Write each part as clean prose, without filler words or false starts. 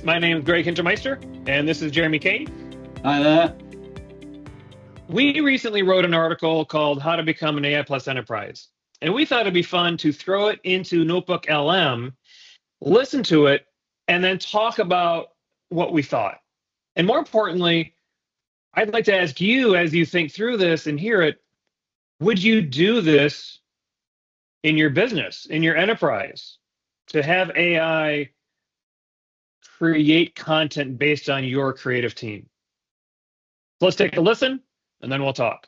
My name is Greg Hintermeister, and this is Jeremy Caine. Hi there. We recently wrote an article called How to Become an AI Plus Enterprise. And we thought it'd be fun to throw it into NoteBookLM, listen to it, and then talk about what we thought. And more importantly, I'd like to ask you, as you think through this and hear it, would you do this in your business, in your enterprise, to have AI create content based on your creative team? So let's take a listen, and then we'll talk.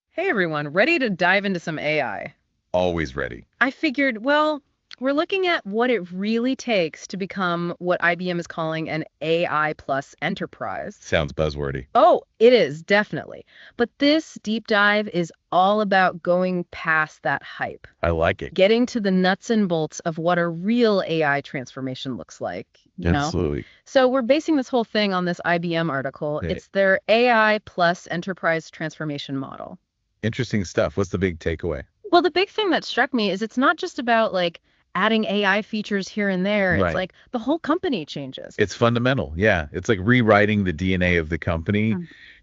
Hey everyone, ready to dive into some AI? Always ready. I figured, well, we're looking at what it really takes to become what IBM is calling an AI plus enterprise. Sounds buzzwordy. Oh, it is, definitely. But this deep dive is all about going past that hype, I like it. getting to the nuts and bolts of what a real AI transformation looks like. You know? Absolutely. So we're basing this whole thing on this IBM article. Hey. It's their AI plus enterprise transformation model. Interesting stuff. What's the big takeaway? Well, the big thing that struck me is it's not just about like adding AI features here and there. Right. It's like the whole company changes. It's fundamental. Yeah. It's like rewriting the DNA of the company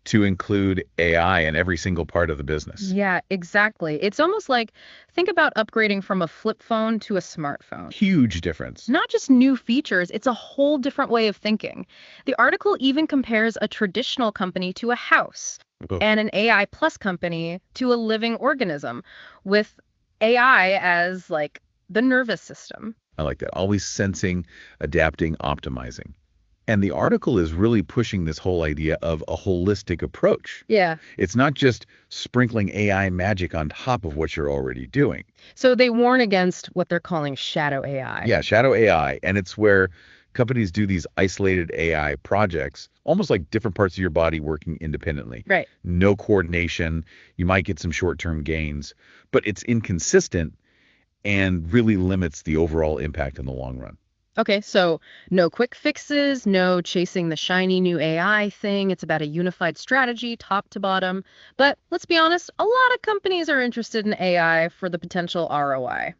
to include AI in every single part of the business. Yeah, exactly. It's almost like think about upgrading from a flip phone to a smartphone. Huge difference. Not just new features, it's a whole different way of thinking. The article even compares a traditional company to a house Oh. and an AI plus company to a living organism with AI as like the nervous system. I like that. Always sensing, adapting, optimizing. And the article is really pushing this whole idea of a holistic approach. Yeah. It's not just sprinkling AI magic on top of what you're already doing. So they warn against what they're calling shadow AI. Yeah, shadow AI. And it's where companies do these isolated AI projects, almost like different parts of your body working independently. Right. No coordination. You might get some short-term gains, but it's inconsistent and really limits the overall impact in the long run. Okay, so no quick fixes, no chasing the shiny new AI thing. It's about a unified strategy, top to bottom. But let's be honest, a lot of companies are interested in AI for the potential ROI.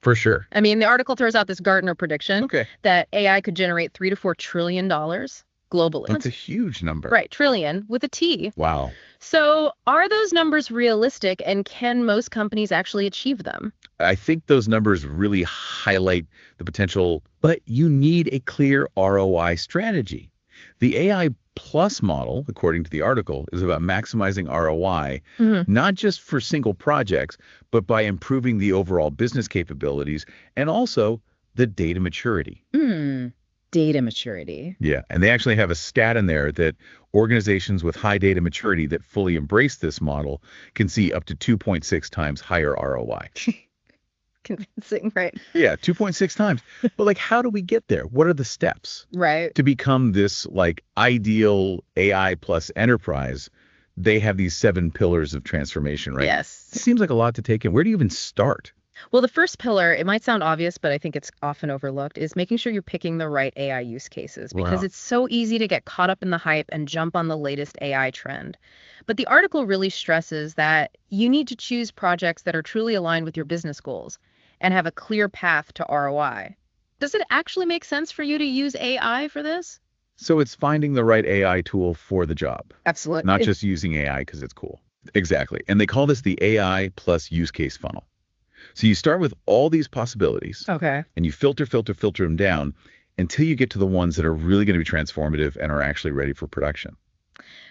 For sure. I mean, the article throws out this Gartner prediction Okay. that AI could generate $3 to $4 trillion globally. That's a huge number. Right, trillion with a T. Wow. So are those numbers realistic, and can most companies actually achieve them? I think those numbers really highlight the potential, but you need a clear ROI strategy. The AI plus model, according to the article, is about maximizing ROI, not just for single projects, but by improving the overall business capabilities and also the data maturity. Data maturity. Yeah, and they actually have a stat in there that organizations with high data maturity that fully embrace this model can see up to 2.6 times higher ROI. Convincing, right? Yeah, 2.6 times. But like, how do we get there? What are the steps Right. to become this like ideal AI plus enterprise? They have these 7 pillars of transformation, right? Yes. It seems like a lot to take in. Where do you even start? Well, the first pillar, it might sound obvious, but I think it's often overlooked, is making sure you're picking the right AI use cases, because Wow. it's so easy to get caught up in the hype and jump on the latest AI trend. But the article really stresses that you need to choose projects that are truly aligned with your business goals and have a clear path to ROI. Does it actually make sense for you to use AI for this? So it's finding the right AI tool for the job, Absolutely. not just using AI because it's cool. Exactly. And they call this the AI plus use case funnel. So you start with all these possibilities Okay. and you filter them down until you get to the ones that are really going to be transformative and are actually ready for production.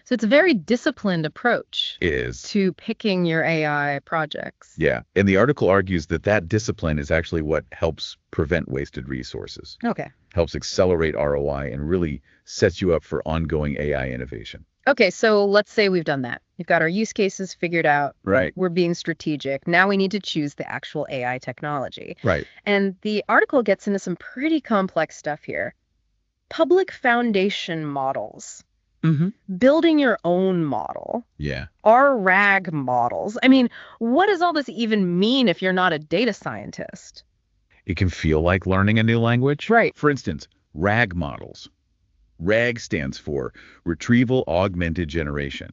So it's a very disciplined approach Is. to picking your AI projects. Yeah. And the article argues that that discipline is actually what helps prevent wasted resources, Okay. helps accelerate ROI, and really sets you up for ongoing AI innovation. Okay, so let's say we've done that. We've got our use cases figured out. Right. We're being strategic. Now we need to choose the actual AI technology. Right. And the article gets into some pretty complex stuff here. Public foundation models, building your own model, Yeah. RAG models. I mean, what does all this even mean if you're not a data scientist? It can feel like learning a new language. Right. For instance, RAG models. RAG stands for Retrieval Augmented Generation.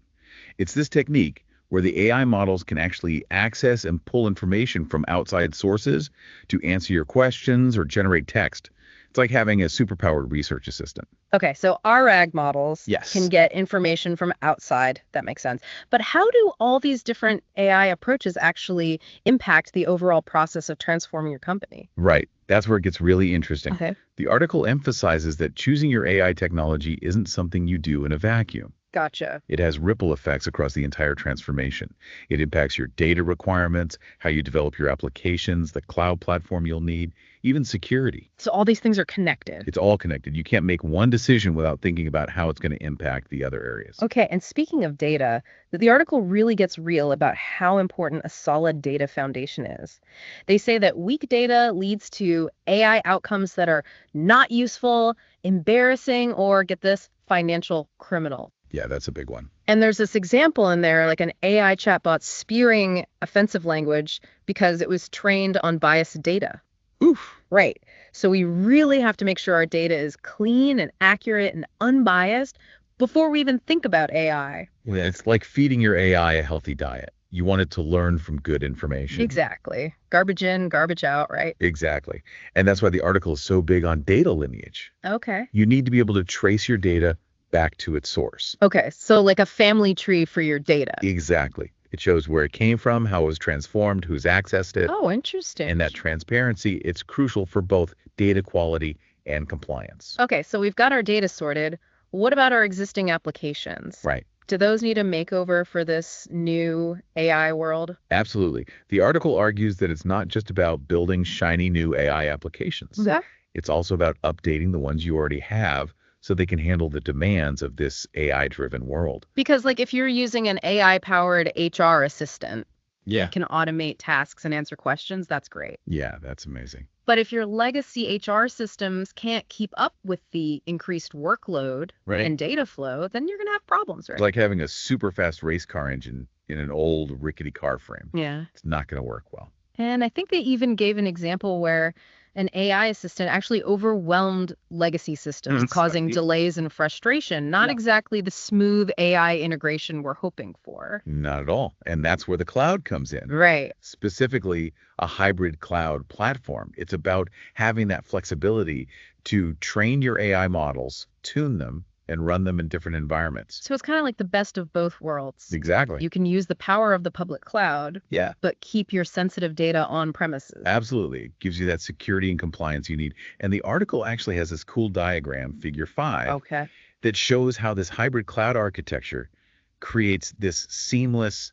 It's this technique where the AI models can actually access and pull information from outside sources to answer your questions or generate text. It's like having a superpowered research assistant. Okay, so our RAG models Yes. can get information from outside. That makes sense. But how do all these different AI approaches actually impact the overall process of transforming your company? Right. That's where it gets really interesting. Okay. The article emphasizes that choosing your AI technology isn't something you do in a vacuum. Gotcha. It has ripple effects across the entire transformation. It impacts your data requirements, how you develop your applications, the cloud platform you'll need, even security. So all these things are connected. It's all connected. You can't make one decision without thinking about how it's going to impact the other areas. Okay, and speaking of data, the article really gets real about how important a solid data foundation is. They say that weak data leads to AI outcomes that are not useful, embarrassing, or get this, financial criminal. Yeah, that's a big one. And there's this example in there, like an AI chatbot spewing offensive language because it was trained on biased data. Oof. Right. So we really have to make sure our data is clean and accurate and unbiased before we even think about AI. Yeah, it's like feeding your AI a healthy diet. You want it to learn from good information. Exactly. Garbage in, garbage out, right? Exactly. And that's why the article is so big on data lineage. Okay. You need to be able to trace your data back to its source. Okay. So like a family tree for your data. Exactly. It shows where it came from, how it was transformed, who's accessed it. Oh, interesting. And that transparency, it's crucial for both data quality and compliance. Okay. So we've got our data sorted. What about our existing applications? Right. Do those need a makeover for this new AI world? Absolutely. The article argues that it's not just about building shiny new AI applications. Yeah. It's also about updating the ones you already have so they can handle the demands of this AI-driven world. Because like if you're using an AI-powered HR assistant, Yeah. that can automate tasks and answer questions, that's great. Yeah, that's amazing. But if your legacy HR systems can't keep up with the increased workload Right. and data flow, then you're going to have problems, right? It's like having a super fast race car engine in an old rickety car frame. Yeah. It's not going to work well. And I think they even gave an example where an AI assistant actually overwhelmed legacy systems, causing delays and frustration. Not exactly the smooth AI integration we're hoping for. Not at all. And that's where the cloud comes in. Right. Specifically, a hybrid cloud platform. It's about having that flexibility to train your AI models, tune them, and run them in different environments. So it's kind of like the best of both worlds. Exactly. You can use the power of the public cloud, Yeah, but keep your sensitive data on premises. absolutely. It gives you that security and compliance you need. And the article actually has this cool diagram, figure 5, Okay. that shows how this hybrid cloud architecture creates this seamless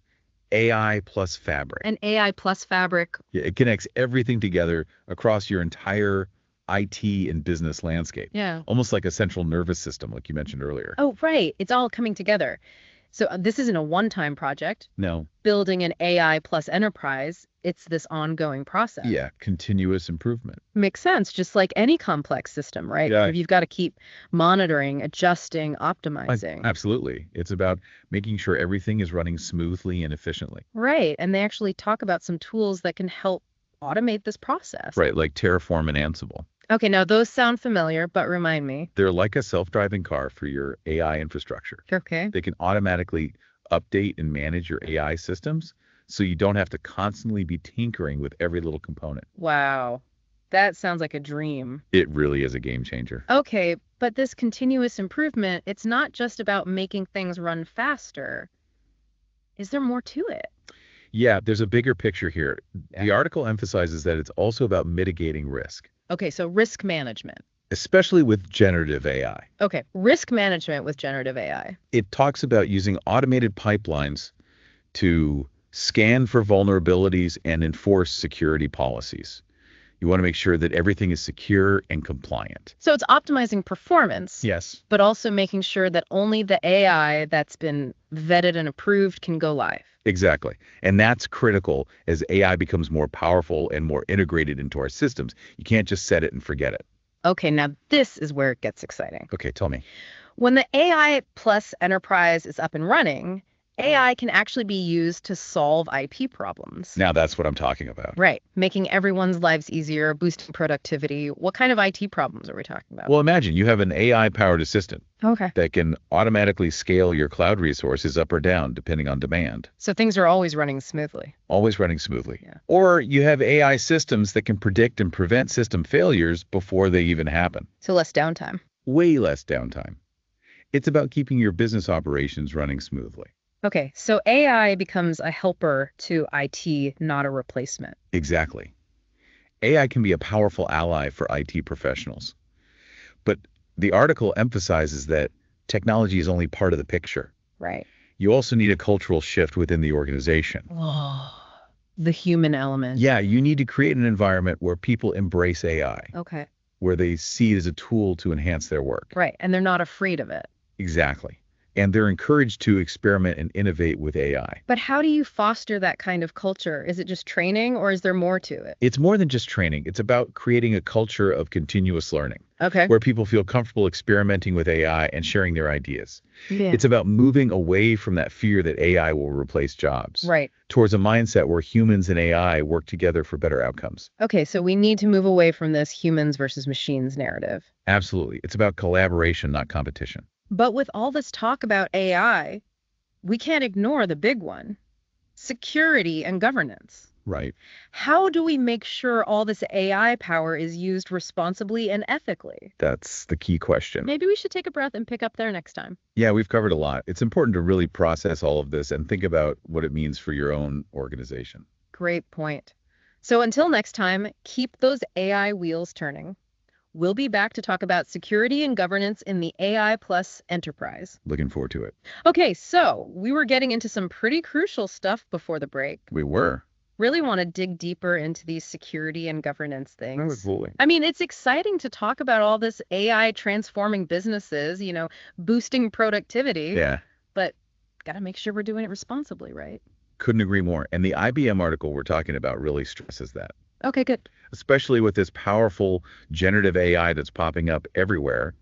AI plus fabric. An AI plus fabric. Yeah, it connects everything together across your entire IT and business landscape. Yeah. Almost like a central nervous system, like you mentioned earlier. Oh, right. It's all coming together. So this isn't a one-time project. No. Building an AI plus enterprise, it's this ongoing process. Yeah, continuous improvement. Makes sense. Just like any complex system, right? Yeah. You've got to keep monitoring, adjusting, optimizing. Absolutely. It's about making sure everything is running smoothly and efficiently. Right. And they actually talk about some tools that can help automate this process. Right, like Terraform and Ansible. Okay, now those sound familiar, but remind me. They're like a self-driving car for your AI infrastructure. Okay. They can automatically update and manage your AI systems so you don't have to constantly be tinkering with every little component. Wow. That sounds like a dream. It really is a game changer. Okay, but this continuous improvement, it's not just about making things run faster. Is there more to it? Yeah, there's a bigger picture here. The article emphasizes that it's also about mitigating risk, Okay, so risk management. especially with generative AI. Okay, risk management with generative AI. It talks about using automated pipelines to scan for vulnerabilities and enforce security policies. You want to make sure that everything is secure and compliant. So it's optimizing performance, Yes. but also making sure that only the AI that's been vetted and approved can go live. Exactly. And that's critical as AI becomes more powerful and more integrated into our systems. You can't just set it and forget it. Okay, now this is where it gets exciting. Okay, tell me. When the AI plus enterprise is up and running, AI can actually be used to solve IT problems. Now that's what I'm talking about. Right, making everyone's lives easier, boosting productivity. What kind of IT problems are we talking about? Well, imagine you have an AI-powered assistant Okay. that can automatically scale your cloud resources up or down depending on demand, So things are always running smoothly. always running smoothly. Yeah. Or you have AI systems that can predict and prevent system failures before they even happen. So less downtime. Way less downtime. It's about keeping your business operations running smoothly. Okay, so AI becomes a helper to IT, not a replacement. Exactly. AI can be a powerful ally for IT professionals. But the article emphasizes that technology is only part of the picture. Right. You also need a cultural shift within the organization. Oh, the human element. Yeah, you need to create an environment where people embrace AI, Okay. where they see it as a tool to enhance their work. Right, and they're not afraid of it. Exactly. And they're encouraged to experiment and innovate with AI. But how do you foster that kind of culture? Is it just training or is there more to it? It's more than just training. It's about creating a culture of continuous learning, Okay. where people feel comfortable experimenting with AI and sharing their ideas. Yeah. It's about moving away from that fear that AI will replace jobs, Right. towards a mindset where humans and AI work together for better outcomes. Okay, so we need to move away from this humans versus machines narrative. Absolutely. It's about collaboration, not competition. But with all this talk about AI, we can't ignore the big one, security and governance. Right. How do we make sure all this AI power is used responsibly and ethically? That's the key question. Maybe we should take a breath and pick up there next time. Yeah, we've covered a lot. It's important to really process all of this and think about what it means for your own organization. Great point. So until next time, keep those AI wheels turning. We'll be back to talk about security and governance in the AI Plus enterprise. Looking forward to it. Okay, so we were getting into some pretty crucial stuff before the break. We were. Really want to dig deeper into these security and governance things. Absolutely. I mean, it's exciting to talk about all this AI transforming businesses, boosting productivity. Yeah. But got to make sure we're doing it responsibly, right? Couldn't agree more. And the IBM article we're talking about really stresses that, Okay, good. especially with this powerful generative AI that's popping up everywhere.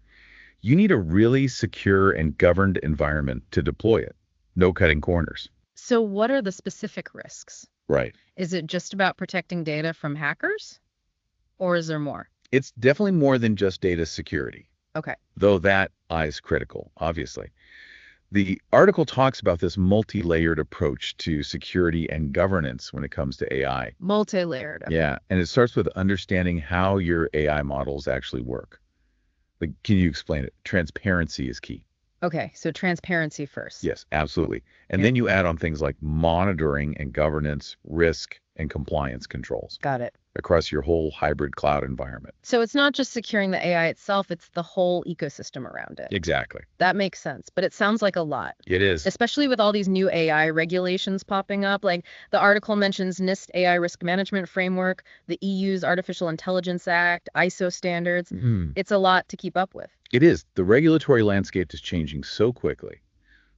You need a really secure and governed environment to deploy it. No cutting corners. So what are the specific risks? Right. Is it just about protecting data from hackers? Or is there more? It's definitely more than just data security, Okay. though that is critical, obviously. The article talks about this multi-layered approach to security and governance when it comes to AI. Multi-layered. Okay. Yeah, and it starts with understanding how your AI models actually work. Like, can you explain it? Transparency is key. Okay, so transparency first. Yes, absolutely. And Yeah. then you add on things like monitoring and governance, risk, and compliance controls Got it. across your whole hybrid cloud environment. So it's not just securing the AI itself, it's the whole ecosystem around it. Exactly. That makes sense, but it sounds like a lot, It is. especially with all these new AI regulations popping up. Like the article mentions NIST AI Risk Management Framework, the EU's Artificial Intelligence Act, ISO standards. It's a lot to keep up with. It is. The regulatory landscape is changing so quickly,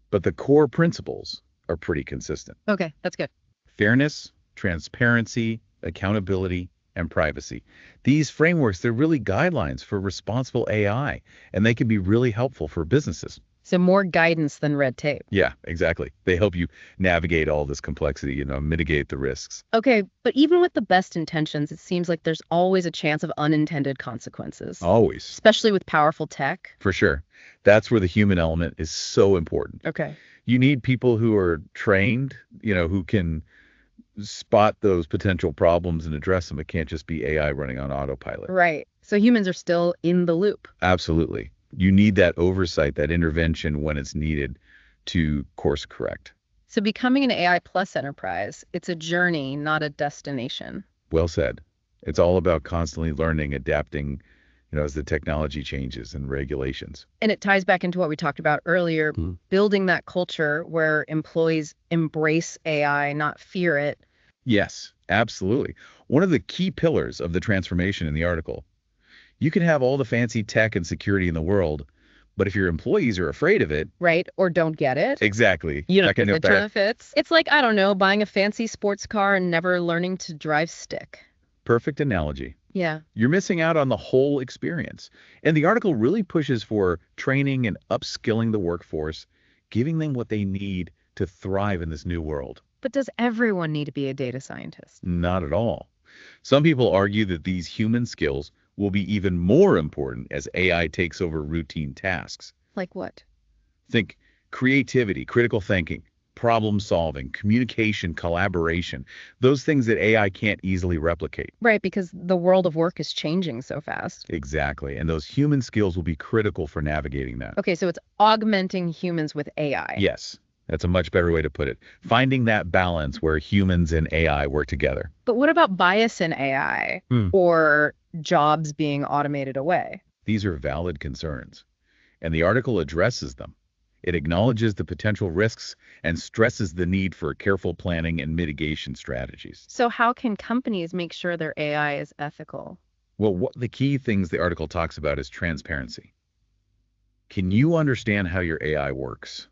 but the core principles are pretty consistent. Okay, that's good. Fairness, transparency, accountability, and privacy. These frameworks, they're really guidelines for responsible AI, and they can be really helpful for businesses. So more guidance than red tape. Yeah, exactly. They help you navigate all this complexity, mitigate the risks. Okay, but even with the best intentions, it seems like there's always a chance of unintended consequences, Always. especially with powerful tech. For sure. That's where the human element is so important. Okay. You need people who are trained, who can spot those potential problems and address them. It can't just be AI running on autopilot. Right. So humans are still in the loop. Absolutely. You need that oversight, that intervention when it's needed to course correct. So becoming an AI plus enterprise, it's a journey, not a destination. Well said. It's all about constantly learning, adapting, as the technology changes and regulations. And it ties back into what we talked about earlier, building that culture where employees embrace AI, not fear it. Yes, absolutely. One of the key pillars of the transformation in the article, you can have all the fancy tech and security in the world, but if your employees are afraid of it, Right? Or don't get it. exactly. Yeah, that can It benefits. It's like, I don't know, buying a fancy sports car and never learning to drive stick. Perfect analogy. Yeah. You're missing out on the whole experience. And the article really pushes for training and upskilling the workforce, giving them what they need to thrive in this new world. But does everyone need to be a data scientist? Not at all. Some people argue that these human skills will be even more important as AI takes over routine tasks. Like what? Think creativity, critical thinking, problem solving, communication, collaboration, those things that AI can't easily replicate. Right, because the world of work is changing so fast. Exactly. And those human skills will be critical for navigating that. Okay, so it's augmenting humans with AI. Yes, that's a much better way to put it. Finding that balance where humans and AI work together. But what about bias in AI or jobs being automated away? These are valid concerns, and the article addresses them. It acknowledges the potential risks and stresses the need for careful planning and mitigation strategies. So how can companies make sure their AI is ethical? Well, the key things the article talks about is transparency. Can you understand how your AI works?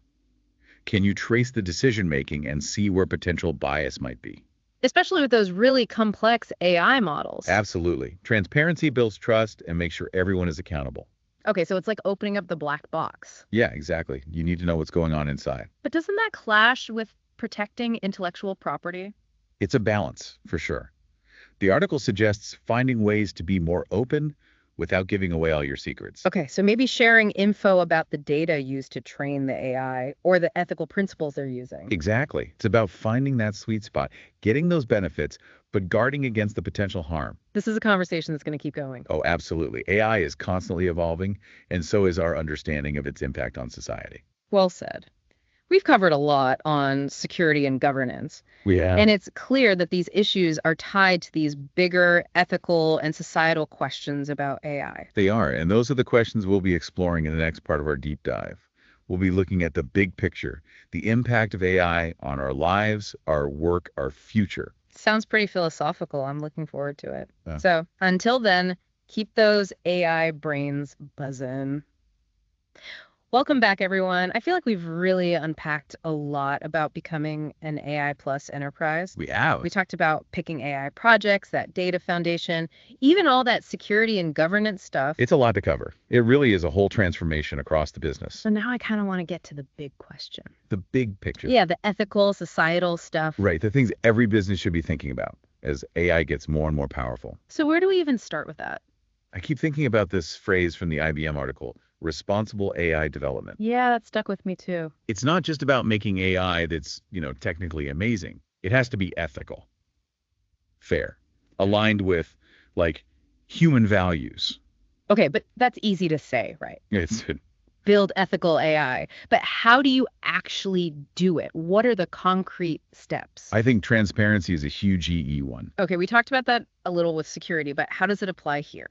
Can you trace the decision making and see where potential bias might be? Especially with those really complex AI models. Absolutely. Transparency builds trust and makes sure everyone is accountable. Okay, so it's like opening up the black box. Yeah, exactly. You need to know what's going on inside. But doesn't that clash with protecting intellectual property? It's a balance, for sure. The article suggests finding ways to be more open without giving away all your secrets. Okay, so maybe sharing info about the data used to train the AI or the ethical principles they're using. Exactly. It's about finding that sweet spot, getting those benefits, but guarding against the potential harm. This is a conversation that's going to keep going. Oh, absolutely. AI is constantly evolving, and so is our understanding of its impact on society. Well said. We've covered a lot on security and governance. We have. And it's clear that these issues are tied to these bigger ethical and societal questions about AI. They are, and those are the questions we'll be exploring in the next part of our deep dive. We'll be looking at the big picture, the impact of AI on our lives, our work, our future. Sounds pretty philosophical. I'm looking forward to it. Yeah. So until then, keep those AI brains buzzing. Welcome back, everyone. I feel like we've really unpacked a lot about becoming an AI plus enterprise. We have. We talked about picking AI projects, that data foundation, even all that security and governance stuff. It's a lot to cover. It really is a whole transformation across the business. So now I kind of want to get to the big question. The big picture. Yeah, the ethical, societal stuff. Right, the things every business should be thinking about as AI gets more and more powerful. So where do we even start with that? I keep thinking about this phrase from the IBM article, responsible AI development. Yeah, that stuck with me too. It's not just about making AI that's, technically amazing. It has to be ethical, fair, aligned with, human values. Okay, but that's easy to say, right? It's Build ethical AI. But how do you actually do it? What are the concrete steps? I think transparency is a huge EE one. Okay, we talked about that a little with security, but how does it apply here?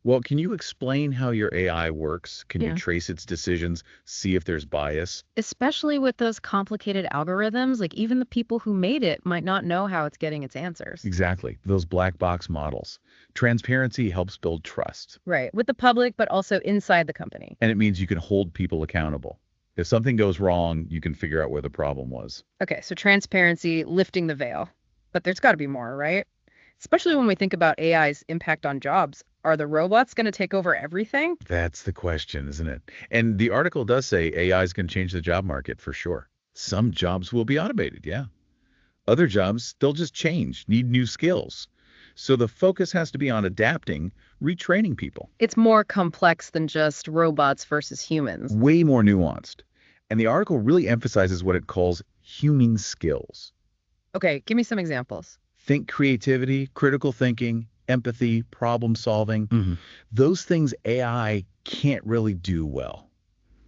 Well, can you explain how your AI works? Can Yeah. you trace its decisions, see if there's bias? Especially with those complicated algorithms, even the people who made it might not know how it's getting its answers. Exactly. Those black box models. Transparency helps build trust. Right, with the public, but also inside the company. And it means you can hold people accountable. If something goes wrong, you can figure out where the problem was. Okay, so transparency, lifting the veil. But there's got to be more, right? Especially when we think about AI's impact on jobs. Are the robots going to take over everything? That's the question, isn't it? And the article does say AI is going to change the job market for sure. Some jobs will be automated, yeah. Other jobs, they'll just change, need new skills. So the focus has to be on adapting, retraining people. It's more complex than just robots versus humans. Way more nuanced. And the article really emphasizes what it calls human skills. Okay, give me some examples. Think creativity, critical thinking, empathy, problem solving. Those things AI can't really do well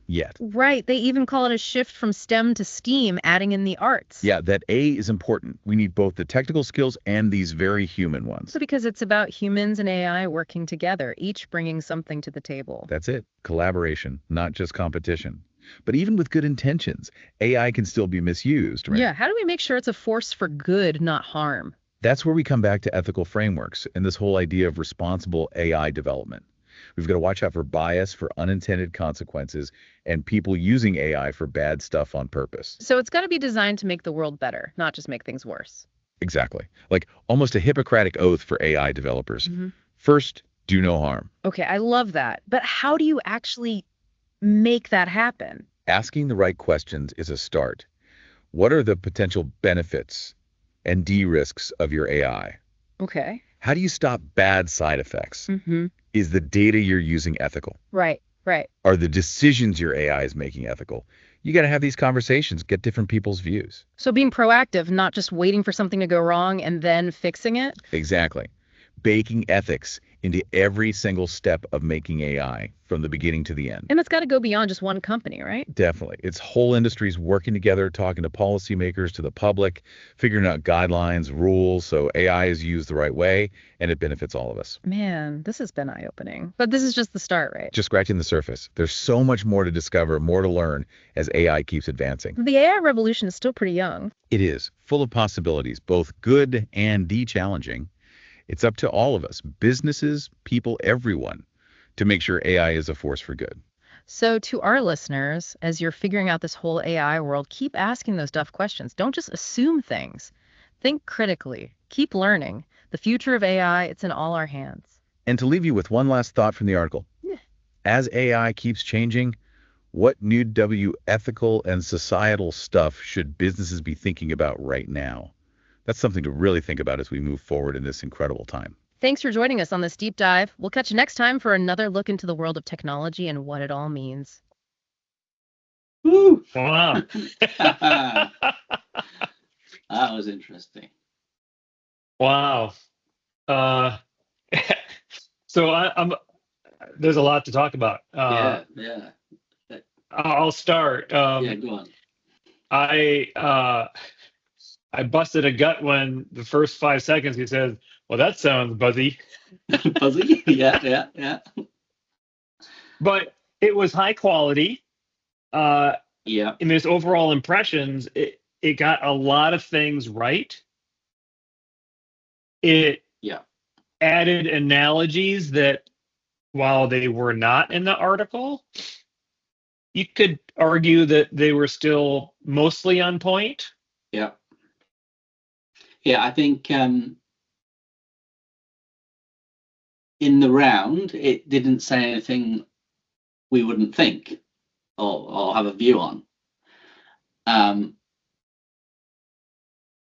yet. Right, they even call it a shift from STEM to STEAM, adding in the arts. Yeah, that A is important. We need both the technical skills and these very human ones. So because it's about humans and AI working together, each bringing something to the table. That's it. Collaboration, not just competition. But even with good intentions, AI can still be misused, right? Yeah, how do we make sure it's a force for good, not harm? That's where we come back to ethical frameworks and this whole idea of responsible AI development. We've got to watch out for bias, for unintended consequences, and people using AI for bad stuff on purpose. So it's got to be designed to make the world better, not just make things worse. Exactly. Like almost a Hippocratic oath for AI developers. First, do no harm. Okay, I love that. But how do you actually make that happen? Asking the right questions is a start. What are the potential benefits and de-risks of your AI? Okay. How do you stop bad side effects? Mm-hmm. Is the data you're using ethical? Right. Are the decisions your AI is making ethical? You got to have these conversations, get different people's views. So being proactive, not just waiting for something to go wrong and then fixing it. Exactly. Baking ethics into every single step of making AI from the beginning to the end. And that's got to go beyond just one company, right? Definitely. It's whole industries working together, talking to policymakers, to the public, figuring out guidelines, rules, so AI is used the right way and it benefits all of us. Man, this has been eye-opening. But this is just the start, right? Just scratching the surface. There's so much more to discover, more to learn as AI keeps advancing. The AI revolution is still pretty young. It is full of possibilities, both good and challenging. It's up to all of us, businesses, people, everyone, to make sure AI is a force for good. So to our listeners, as you're figuring out this whole AI world, keep asking those tough questions. Don't just assume things. Think critically. Keep learning. The future of AI, it's in all our hands. And to leave you with one last thought from the article. As AI keeps changing, what new ethical and societal stuff should businesses be thinking about right now? That's something to really think about as we move forward in this incredible time. Thanks for joining us on this deep dive. We'll catch you next time for another look into the world of technology and what it all means. Woo! Wow. That was interesting. Wow. So I'm. There's a lot to talk about. Yeah. I'll start. Yeah, go on. I busted a gut when the first 5 seconds he says, "Well, that sounds buzzy." Fuzzy? Yeah. But it was high quality. Yeah. In its overall impressions, it got a lot of things right. It added analogies that, while they were not in the article, you could argue that they were still mostly on point. Yeah, I think in the round, it didn't say anything we wouldn't think or have a view on.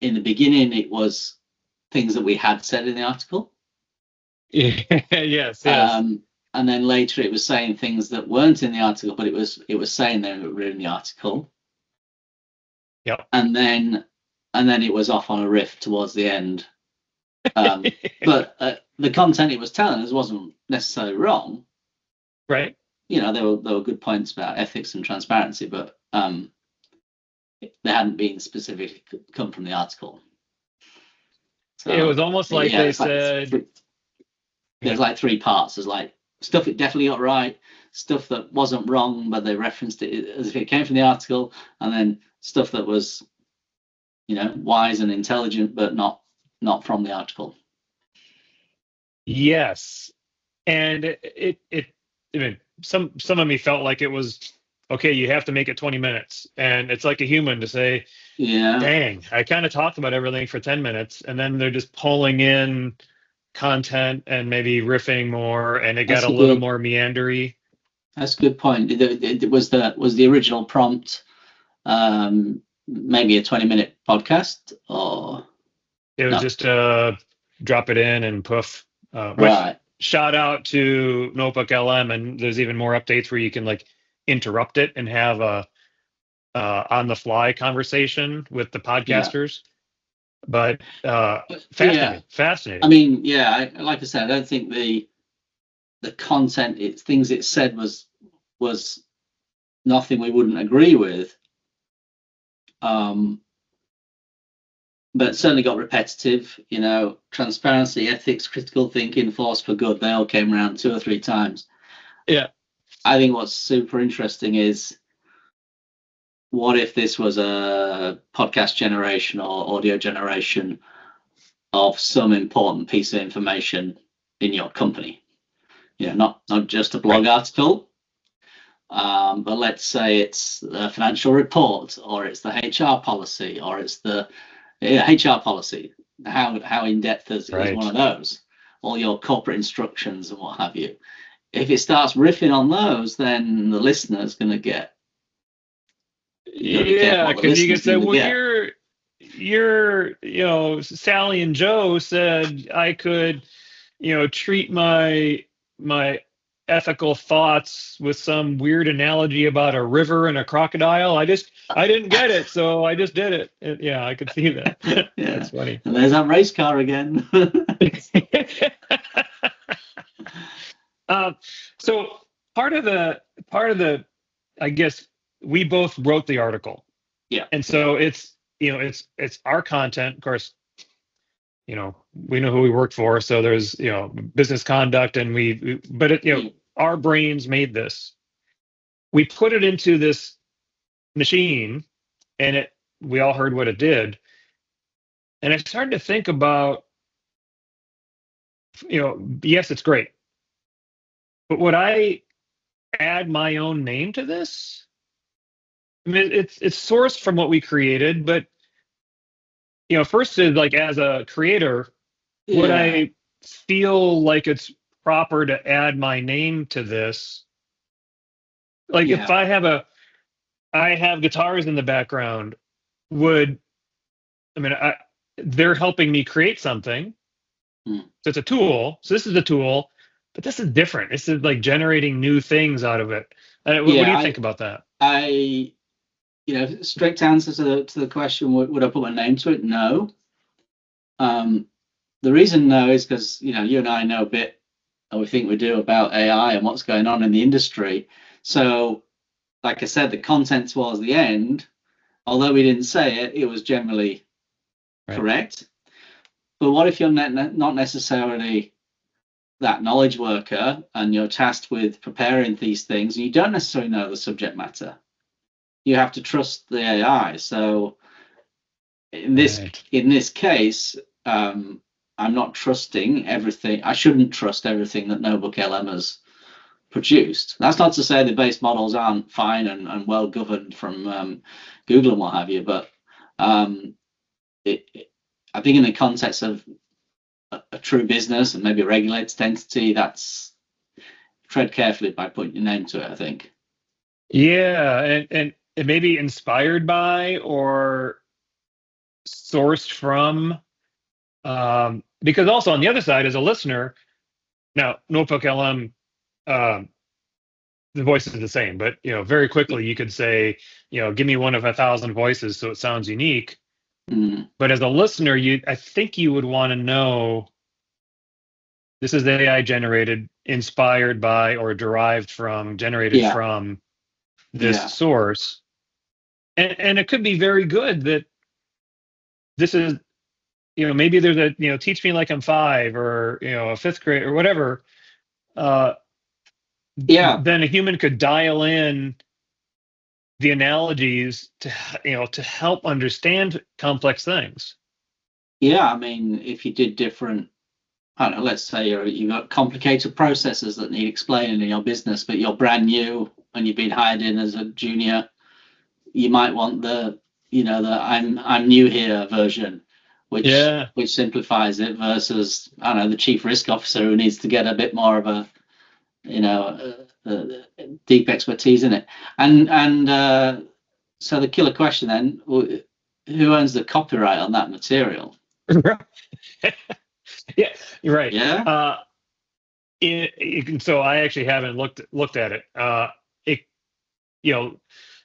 In the beginning, it was things that we had said in the article. Yes. And then later it was saying things that weren't in the article, but it was saying they were in the article. Yep. And then it was off on a riff towards the end. But the content it was telling us wasn't necessarily wrong. Right. You know, there were good points about ethics and transparency, but they hadn't been specifically come from the article. So, it was almost like they said. There's like three parts. There's like stuff it definitely got right, stuff that wasn't wrong, but they referenced it as if it came from the article, and then stuff that was, wise and intelligent, but not from the article. Yes, and it I mean, some of me felt like it was okay. You have to make it 20 minutes, and it's like a human to say, yeah, dang, I kind of talked about everything for 10 minutes, and then they're just pulling in content and maybe riffing more, and it got a little more meandery. That's a good point. It was the original prompt maybe a 20-minute podcast, or it was just drop it in and poof. Right. Shout out to NoteBookLM, and there's even more updates where you can like interrupt it and have a on the fly conversation with the podcasters. But fascinating. I mean, like I said, I don't think the content, things it said was nothing we wouldn't agree with. But it certainly got repetitive. Transparency, ethics, critical thinking, force for good. They all came around 2 or 3 times. Yeah. I think what's super interesting is, what if this was a podcast generation or audio generation of some important piece of information in your company? Not just a blog article, but let's say it's a financial report, or it's the HR policy, or it's the HR policy. How in depth is one of those? All your corporate instructions and what have you. If it starts riffing on those, then the listener's going to get You gotta be careful Yeah, what the because you could listeners say, think they well, get. Sally and Joe said I could, treat my ethical thoughts with some weird analogy about a river and a crocodile. I didn't get it, so I just did it. Yeah, I could see that. Yeah, That's funny. and there's that race car again. Um, so part of the, I guess we both wrote the article, Yeah, and so it's our content. Of course, we know who we work for, so there's business conduct, and but our brains made this. We put it into this machine, and we all heard what it did, and I started to think about, yes, it's great, but would I add my own name to this? I mean, it's sourced from what we created, but first is like, as a creator, would yeah, I feel like it's proper to add my name to this? Like, if yeah, I have guitars in the background, I mean, they're helping me create something. mm. So it's a tool. So this is a tool, but this is different. This is like generating new things out of it. What do Yeah. you think about that? Strict answer to the question, would I put my name to it? No. The reason no is because you and I know a bit, and we think we do, about AI and what's going on in the industry. So, like I said, the content towards the end, although we didn't say it, it was generally correct. But what if you're not necessarily that knowledge worker, and you're tasked with preparing these things, and you don't necessarily know the subject matter? You have to trust the AI. So in this case, I'm not trusting everything. I shouldn't trust everything that NoteBookLM has produced. That's not to say the base models aren't fine and well governed from Google and what have you, but I think in the context of a true business and maybe a regulated entity, that's tread carefully by putting your name to it, I think. Yeah, and it may be inspired by or sourced from, because also on the other side, as a listener, now NoteBookLM, the voice is the same, but very quickly you could say, give me one of 1,000 voices so it sounds unique. But as a listener, I think you would want to know this is AI generated, inspired by, or derived from, generated from this source. And it could be very good that this is, maybe there's a, teach me like I'm 5, or, a 5th grade or whatever. Then a human could dial in the analogies to help understand complex things. Yeah, I mean, if you did different, I don't know, let's say you've got complicated processes that need explaining in your business, but you're brand new and you've been hired in as a junior, you might want the I'm new here version, which simplifies it, versus, I don't know, the chief risk officer who needs to get a bit more of a deep expertise in it. And so the killer question then, who owns the copyright on that material? Yeah, you're right. Yeah. So I actually haven't looked at it.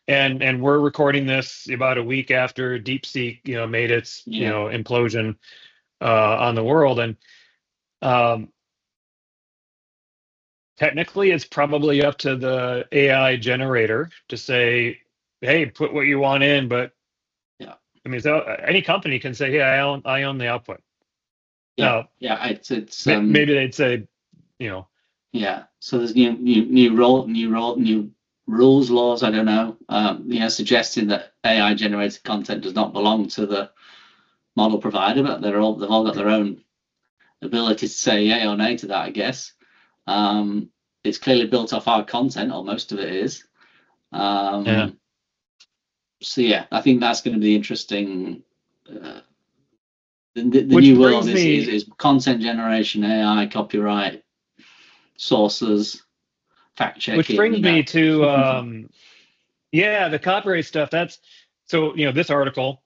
And we're recording this about a week after DeepSeek, made its, implosion on the world, and technically it's probably up to the AI generator to say, hey, put what you want in, but I mean, so any company can say, hey, I own the output. It's maybe they'd say, Yeah. So there's new rules, laws, I don't know, suggesting that AI generated content does not belong to the model provider, but they've all got their own ability to say yay or nay to that, I guess. It's clearly built off our content, or most of it is. So yeah, I think that's going to be interesting. The new world is content generation, AI, copyright, sources, fact checking. Which brings me to Yeah, the copyright stuff. That's so. This article.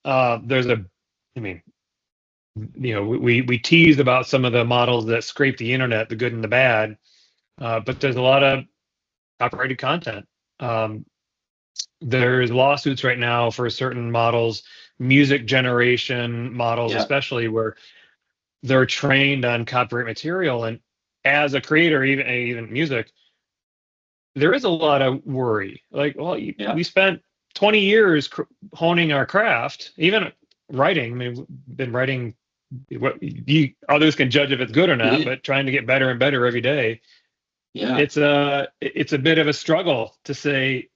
There's a. I mean, we teased about some of the models that scrape the internet, the good and the bad, but there's a lot of copyrighted content. There's lawsuits right now for certain models, music generation models, especially where they're trained on copyright material. And as a creator, even music, there is a lot of worry. Like, well, we spent 20 years honing our craft, even writing. I mean, we've been writing. Others can judge if it's good or not, but trying to get better and better every day. Yeah, it's a bit of a struggle to say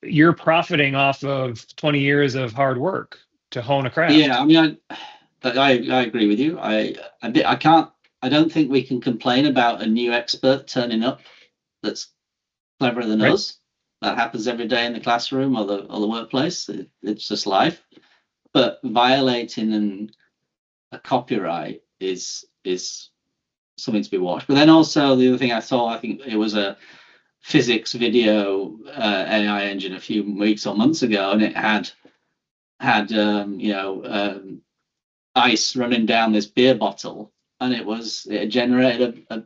you're profiting off of 20 years of hard work to hone a craft. Yeah, I mean, I agree with you. I don't think we can complain about a new expert turning up that's cleverer than us. That happens every day in the classroom or the workplace. It's just life. But violating a copyright is something to be watched. But then also the other thing I think it was a physics video AI engine a few weeks or months ago, and it had ice running down this beer bottle, and it generated a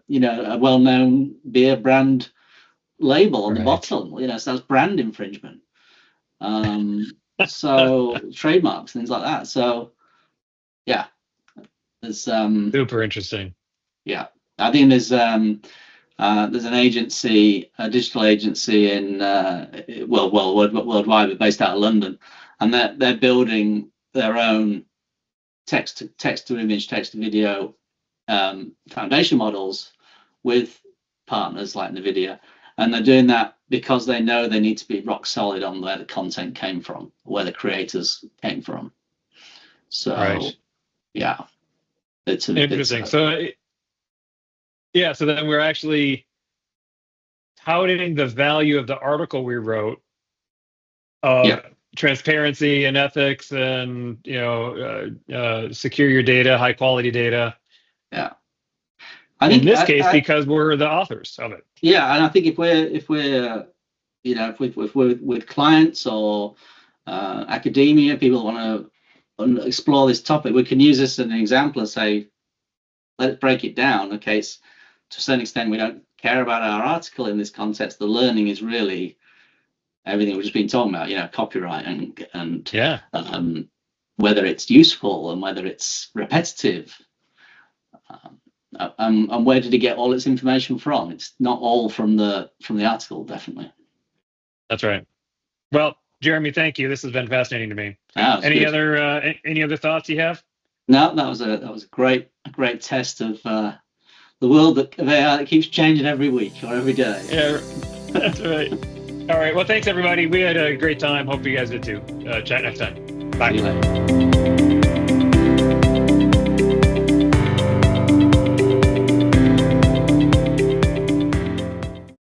well-known beer brand label on the bottle. So that's brand infringement. So trademarks, things like that. So yeah, there's super interesting. Yeah, I think there's an agency, a digital agency in worldwide, but based out of London, and they're building their own text to image, text to video foundation models with partners like NVIDIA, and they're doing that because they know they need to be rock solid on where the content came from, where the creators came from. So yeah, it's interesting. So then we're actually touting the value of the article we wrote of transparency and ethics and secure your data, high quality data. Yeah, I think in this case because we're the authors of it. Yeah, and I think if we're with clients or academia, people want to explore this topic, we can use this as an example and say, let's break it down. Okay, to a certain extent, we don't care about our article in this context. The learning is really everything we've just been talking about, copyright and whether it's useful and whether it's repetitive. And where did he get all its information from? It's not all from the article, definitely. That's right. Well, Jeremy, thank you. This has been fascinating to me. Any other thoughts you have? No, that was a great test of the world of AI that keeps changing every week or every day. Yeah, that's right. All right. Well, thanks everybody. We had a great time. Hope you guys did too. Chat next time. Bye.